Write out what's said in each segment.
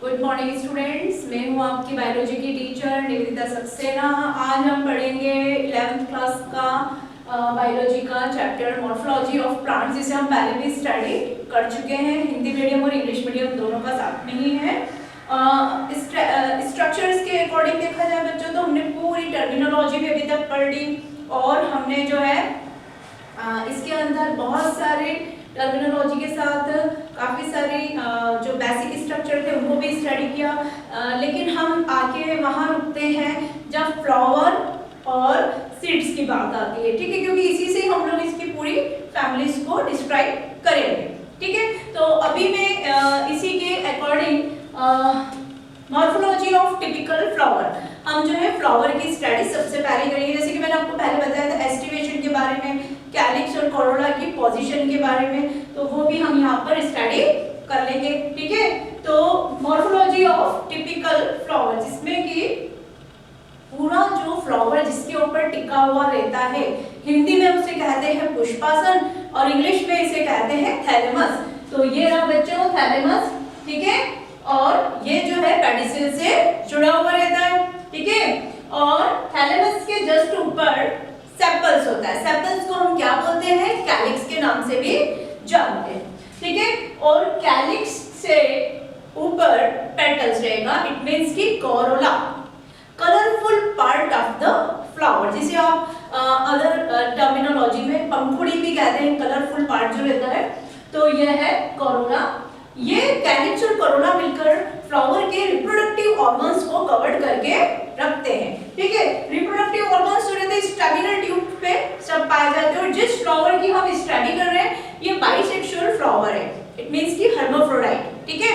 Good morning students, मैं हूँ आपकी बायोलॉजी की टीचर निवेदिता सक्सेना। आज हम पढ़ेंगे 11th क्लास का बायोलॉजी का चैप्टर मॉर्फोलॉजी ऑफ प्लांट्स, जिसे हम पहले भी स्टडी कर चुके हैं। हिंदी मीडियम और इंग्लिश मीडियम दोनों का साथ में ही है। स्ट्रक्चर्स के अकॉर्डिंग देखा जाए बच्चों तो हमने पूरी टर्मिनोलॉजी भी अभी तक पढ़ ली, और हमने जो है इसके अंदर बहुत सारे टर्मिनोलॉजी के साथ काफ़ी सारी जो बेसिक स्ट्रक्चर थे उनको भी स्टडी किया। लेकिन हम आके वहाँ रुकते हैं जब फ्लावर और सीड्स की बात आती है, ठीक है, क्योंकि इसी से हम लोग इसकी पूरी फैमिलीज को डिस्क्राइब करेंगे, ठीक है। तो अभी मैं इसी के according morphology of typical flower, हम जो है फ्लावर की स्टडी सबसे पहले करेंगे। जैसे कि मैंने आपको पहले बताया था एस्टिवेशन के बारे में, कैलिक्स और कोरोला की पोजीशन के बारे में, तो वो भी हम यहाँ पर स्टडी कर लेंगे, ठीक है। तो मॉर्फोलॉजी ऑफ टिपिकल फ्लावर, जिसमें कि पूरा जो फ्लावर जिसके ऊपर टिका हुआ रहता है, हिंदी में उसे कहते हैं पुष्पासन और इंग्लिश में इसे कहते हैं थैलेमस। तो ये रहा बच्चों थैलेमस, ठीक है, और ये जो है पेडिसिल से जुड़ा हुआ रहता है, ठीक है। और थैलेमस के जस्ट ऊपर सेपल्स होता है। सेपल्स को हम क्या बोलते हैं? कैलिक्स के नाम से भी जानते हैं, ठीक है। और कैलिक्स से ऊपर पेटल्स रहेगा, इट मींस कि Corolla, colourful part of the flower, जिसे आप अदर टर्मिनोलॉजी में पंखुड़ी भी कहते हैं, कलरफुल पार्ट जो रहता है। तो यह है कोरोला। ये कैलिक्स और कोरोला मिलकर फ्लावर के रिप्रोडक्टिव ऑर्गन्स को कवर करके रखते हैं, ठीक है। रिप्रोडक्टिव ऑर्गन्स जो रहते हैं स्टेमिनल ट्यूब पे सब पाए जाते हैं, और जिस फ्लावर की हम स्टडी कर रहे हैं ये बाइसेक्सुअल फ्लावर है, इट मींस कि हर्माफ्रोडाइट, ठीक है,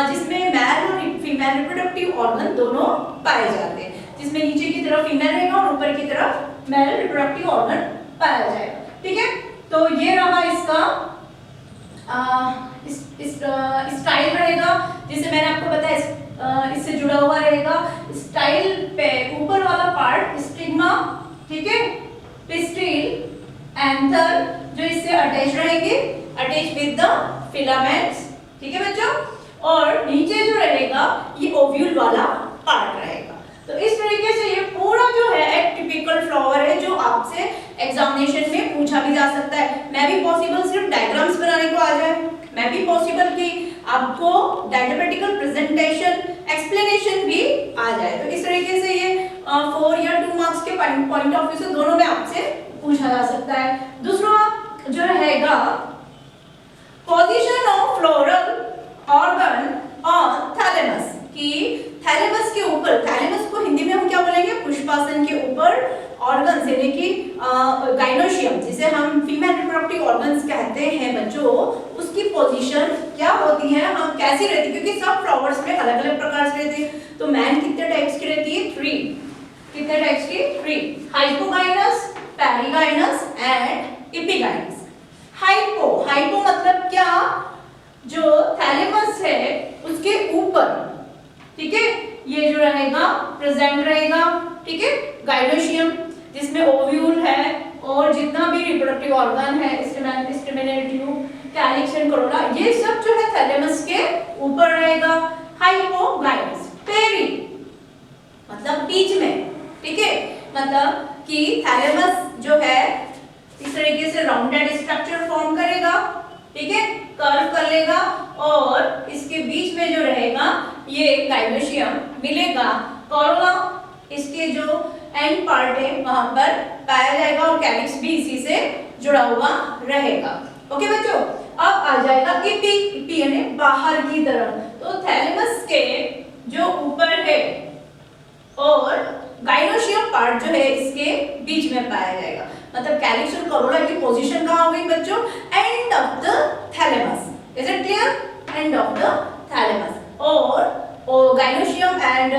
जिसमें मेल और फीमेल रिप्रोडक्टिव ऑर्गन दोनों पाए जाते हैं, जिसमें नीचे की तरफ फीमेल रहेगा और ऊपर की तरफ मेल रिप्रोडक्टिव ऑर्गन पाया जाएगा, ठीक है। तो ये रहा इसका स्टाइल रहेगा, जिसे मैंने आपको बताया इससे जुड़ा हुआ रहेगा। स्टाइल पे ऊपर वाला पार्ट स्टिग्मा, ठीक है, पिस्टिल, एंथर जो इससे अटैच रहेंगे, अटैच विद द फिलामेंट्स, ठीक है बच्चों। और नीचे जो रहेगा ये ओव्यूल वाला पार्ट रहेगा। तो इस तरीके से ये पूरा जो है एक टिपिकल फ्लावर है, जो आपसे एग्जामिनेशन में पूछा भी जा सकता है। मैं भी पॉसिबल सिर्फ डायग्राम्स बनाने को आ जाए, मैं भी पॉसिबल कि आपको डायग्रामेटिकल प्रेजेंटेशन एक्सप्लेनेशन भी आ जाए। तो इस तरीके से ये 4 या 2 मार्क्स के पॉइंट ऑफ व्यू से दोनों में आपसे पूछा जा सकता है। दूसरा जो रहेगा position of floral organ on thalamus, कि थैलेमस के ऊपर, थैलेमस को हिंदी में हम क्या बोलेंगे? पुष्पासन के ऊपर ऑर्गन्स, यानी कि गाइनोशियम, जिसे हम फीमेल रिप्रोडक्टिव ऑर्गन्स कहते हैं बच्चों, उसकी पोजीशन क्या होती है, हम कैसी रहती है, क्योंकि सब फ्लावर्स में अलग अलग प्रकार से रहते हैं। तो मैन कितने टाइप्स की रहती है? 3। कितने टाइप्स की? 3, hypogynous, perigynous and epigynous. Hypo मतलब क्या? जो थैलेमस है उसके ऊपर, ठीक है, ये जो रहेगा प्रेजेंट रहेगा, ठीक है, गाइनोशियम, जिसमें ओव्यूल है और जितना भी रिप्रोडक्टिव ऑर्गन है, staminal tube, calyx and Corolla, ये सब जो है थैलेमस के ऊपर रहेगा। हाइपोगाइनस, पेरी मतलब बीच में, ठीक है, मतलब कि थैलेमस जो है इस तरीके से राउंडेड स्ट्रक्चर फॉर्म करेगा, ठीक है, कर्व कर लेगा, और इसके बीच में जो रहेगा ये गाइनोशियम मिलेगा। कोरोला इसके जो एंड पार्ट है वहां पर पाया जाएगा, और कैलिक्स भी इसी से जुड़ा हुआ रहेगा। ओके बच्चों, अब आ जाएगा इपी यानी बाहर की तरफ। तो थैलेमस के जो ऊपर है और गाइनोशियम पार्ट जो है इसके बीच में पाया जाएगा। मतलब कैलिक्स और कोरोला की पोजीशन कहाँ हो गई बच्चों? End of the thalamus. Is it clear? End of the thalamus, और गाइनोशियम एंड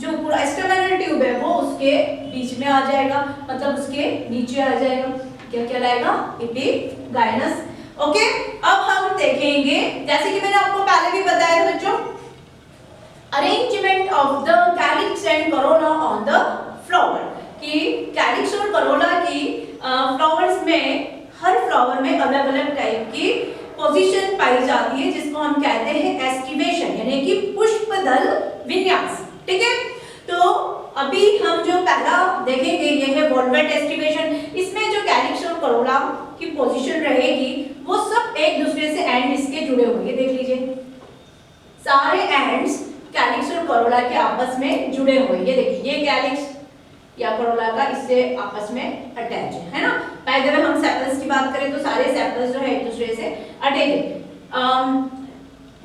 जो पूरा स्टेमिनल ट्यूब है वो उसके बीच में आ जाएगा, मतलब उसके नीचे आ जाएगा। क्या कहलाएगा? एपिगाइनस। ओके, अब हम देखेंगे, जैसे कि मैंने आपको पहले भी बताया था बच्चों, arrangement of the calyx and Corolla on the flower, कि कैलिक्स और कोरोला की फ्लावर्स में, हर फ्लावर में अलग अलग टाइप की पोजीशन पाई जाती है, जिसको हम कहते हैं एस्टिवेशन, यानी कि पुष्प पुष्पदल विन्यास। ठीक है, तो अभी हम जो पहला देखेंगे ये है वॉल्वेट एस्टिवेशन। इसमें जो कैलिक्स और करोला की पोजीशन रहेगी वो सब एक दूसरे से एंड इसके जुड़े होंगे। देख लीजिए सारे एंड्स कैलिक्स और करोला के आपस में जुड़े हुए। ये देखिए ये कैलिक्स या करोला का इससे आपस में अटैच है ना। अगर हम सेपल्स की बात करें तो सारे सेपल्स जो है एक दूसरे से अटैच है।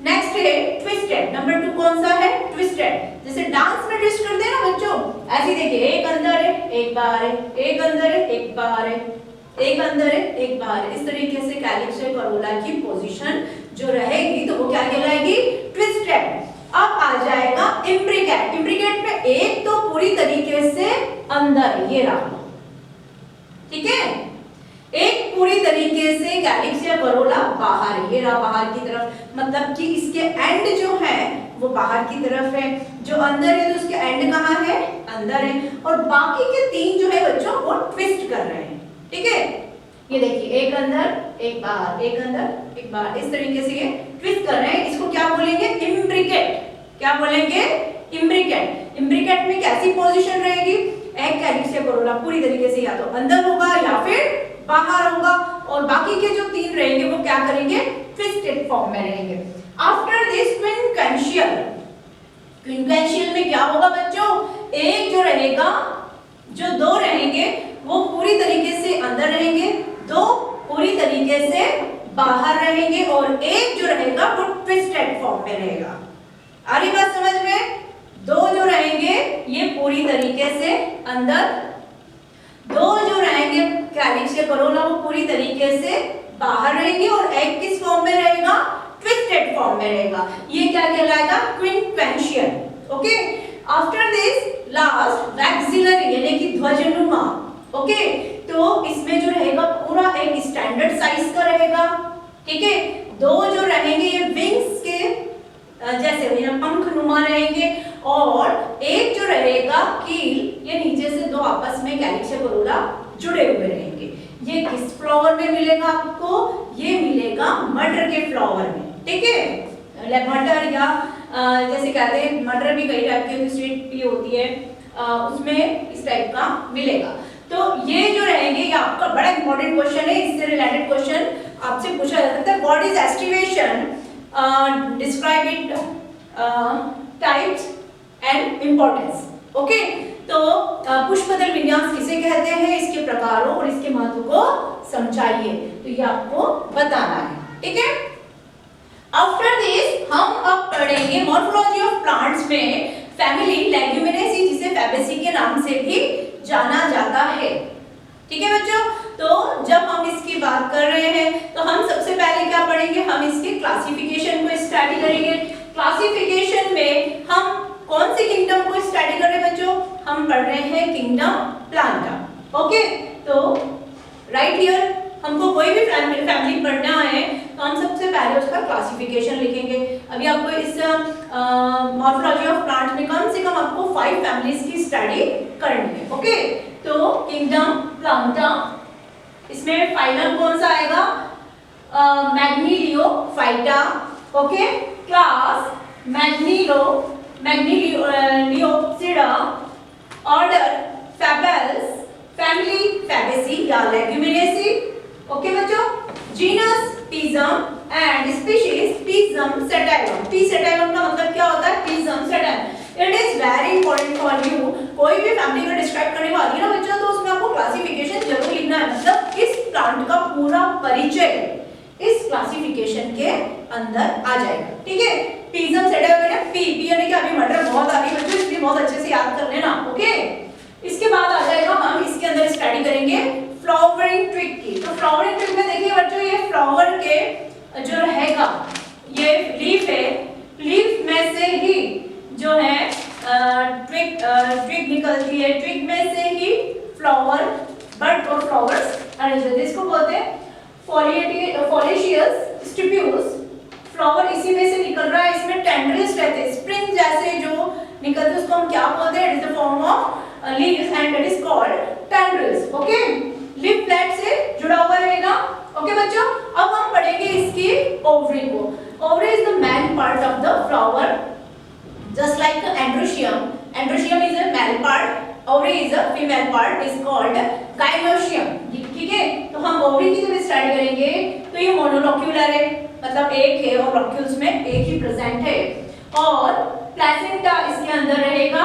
नेक्स्ट है ट्विस्टेड। नंबर 2 कौन सा है? ट्विस्टेड। जैसे डांस में ट्विस्ट करते हैं ना बच्चों, ऐसे देखिए एक अंदर है एक बाहर है, एक अंदर है एक बाहर है, एक अंदर है एक बाहर है। इस तरीके से कैलिक्स और करोला की पोजीशन जो रहेगी तो वो क्या कहलाएगी? ट्विस्टेड। अब आ जाएगा इम्ब्रिकेट। इम्ब्रिकेट में एक तो पूरी तरीके से अंदर ये रहा, ठीक है, एक पूरी तरीके से कैलिक्स या करोला बाहर, ये रहा बाहर की तरफ, मतलब कि इसके एंड जो है वो बाहर की तरफ है, जो अंदर है तो उसके एंड कहाँ है? अंदर है, और बाकी के 3 जो है बच्चों वो ट्विस्ट कर रहे हैं। ठीक है, ये देखिए एक अंदर एक बाहर, एक अंदर एक बाहर, इस तरीके से ये ट्विस्ट कर रहे हैं। इसको क्या बोलेंगे? इम्ब्रिकेट। क्या बोलेंगे? इम्ब्रिकेट। इम्ब्रिकेट में कैसी पोजीशन रहेगी? एक कैलिक्स या करोला पूरी तरीके से या तो अंदर होगा या फिर बाहर होगा, और बाकी के जो 3 रहेंगे वो क्या करेंगे? ट्विस्टेड फॉर्म में रहेंगे। After this क्विंक्वेंशियल। क्विंक्वेंशियल में क्या होगा बच्चों? एक जो रहेगा, जो 2 रहेंगे वो पूरी तरीके से अंदर रहेंगे, 2 पूरी तरीके से बाहर रहेंगे, और एक जो रहेगा वो ट्विस्टेड फॉर्म में रहेगा। आ रही बात समझ में? 2 जो रहेंगे ये पूरी तरीके से अंदर, 2 जो रहेंगे कैलिक्स या करोला वो पूरी तरीके से बाहर रहेंगे, और एक किस फॉर्म में रहेगा? ट्विस्टेड फॉर्म में रहेगा। ये क्या कहलाएगा? Quincuncial. Okay, after this last vexillary यानी कि ध्वजनुमा। ओके, तो इसमें जो रहेगा पूरा एक स्टैंडर्ड साइज का रहेगा। ठीक है, 2 जो रहेंगे ये विंग्स के जैसे पंख नुमा रहेंगे, और एक जो रहेगा कील, ये नीचे से 2 आपस में कैलिक्स या करोला जुड़े हुए रहेंगे। ये किस फ्लावर में मिलेगा आपको? ये मिलेगा मटर के फ्लावर में। ठीक है, मटर या जैसे कहते हैं मटर भी कई टाइप की स्वीट भी होती है, उसमें इस टाइप का मिलेगा। तो ये जो रहेंगे ये आपका बड़ा इंपॉर्टेंट क्वेश्चन है, इससे रिलेटेड क्वेश्चन आपसे पूछा जा सकता है। What is aestivation? Describe it, types and importance. Okay, तो पुष्पदल विन्यास किसे कहते हैं, इसके प्रकारों और इसके महत्व को समझाइए, तो ये आपको बताना है। ठीक है, आफ्टर दिस हम अब पढ़ेंगे मॉर्फोलॉजी ऑफ प्लांट्स में फैमिली लेग्यूमिनेसी, जिसे फैबेसी के नाम से भी जाना जाता है। ठीक है बच्चों, तो जब हम इसकी बात कर रहे हैं तो हम सबसे पहले क्या पढ़ेंगे? हम इसके क्लासिफिकेशन को स्टडी करेंगे। क्लासिफिकेशन में हम कौन सी किंगडम को स्टडी कर रहे हैं बच्चों? हम पढ़ रहे हैं किंगडम प्लांटा। ओके, तो राइट हियर हमको कोई भी फैमिली पढ़ना है तो हम सबसे पहले उसका क्लासिफिकेशन लिखेंगे। अभी आपको इस मॉर्फोलॉजी ऑफ प्लांट में कम से कम आपको 5 फैमिलीज की स्टडी करनी है। ओके, तो किंगडम प्लांटा, इसमें फाइलम कौन सा आएगा? Magnoliophyta. Okay, class Magnoliopsida, order Fabales, family Fabaceae या लेग्यूमिनेसी। ओके बच्चों, genus Pisum and species Pisum sativum. P sativum का मतलब क्या होता है? Pisum sativum. It is very important for you. कोई भी फैमिली को डिस्क्राइब करने वाली है ना बच्चों, तो उसमें आपको क्लासिफिकेशन जरूर लिखना है, मतलब इस प्लांट का पूरा परिचय इस क्लासिफिकेशन के अंदर आ जाएगा। ठीक है, पिजम सेटाइलम, पी यानी कि अभी मटर बहुत आ रही है बच्चों, इसलिए बहुत अच्छे से याद कर लेना। ओके, इसके बाद आ जाएगा हम इसके अंदर स्टडी करेंगे फ्लावरिंग ट्विग की। तो फ्लावरिंग ट्विग में देखिए बच्चों, ये फ्लावर के जो रहेगा ये लीफ है, लीफ में से ही जो है ट्विग निकलती है, ट्विग में से ही फ्लावर, बड और फ्लावर्स अरेंज होते हैं। इसको बोलते हैं फॉलिशियस स्टिप्यूल्स। फ्लावर इसी में से निकल रहा है, इसमें टेंड्रिल्स रहते हैं, स्प्रिंग जैसे जो निकलते हैं उसको हम क्या बोलते हैं? It is the form of leaves and it is called tendrils. Okay, leaf flat से जुड़ा हुआ रहेगा। ओके बच्चों, अब हम पढ़ेंगे इसकी ओवरी को। Ovary is the main part of the flower. Ovary is a female part is called gynoecium, ठीक है। तो हम ओवरी की जब स्टडी करेंगे तो ये मोनोलोक्यूलर है, मतलब एक है और लोक्यूल्स में एक ही प्रेजेंट है, और प्लेसेंटा इसके अंदर रहेगा,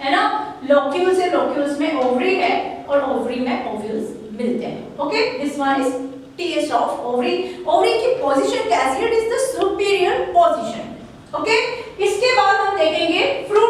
है ना। लोक्यूल्स है, लोक्यूल्स में ओवरी है और ओवरी में ओव्यूल्स मिलते हैं। Okay, this one is test of ovary. Ovary की पोजीशन कैसी है? It is the superior position. Okay, इसके बाद हम देखेंगे फ्रूट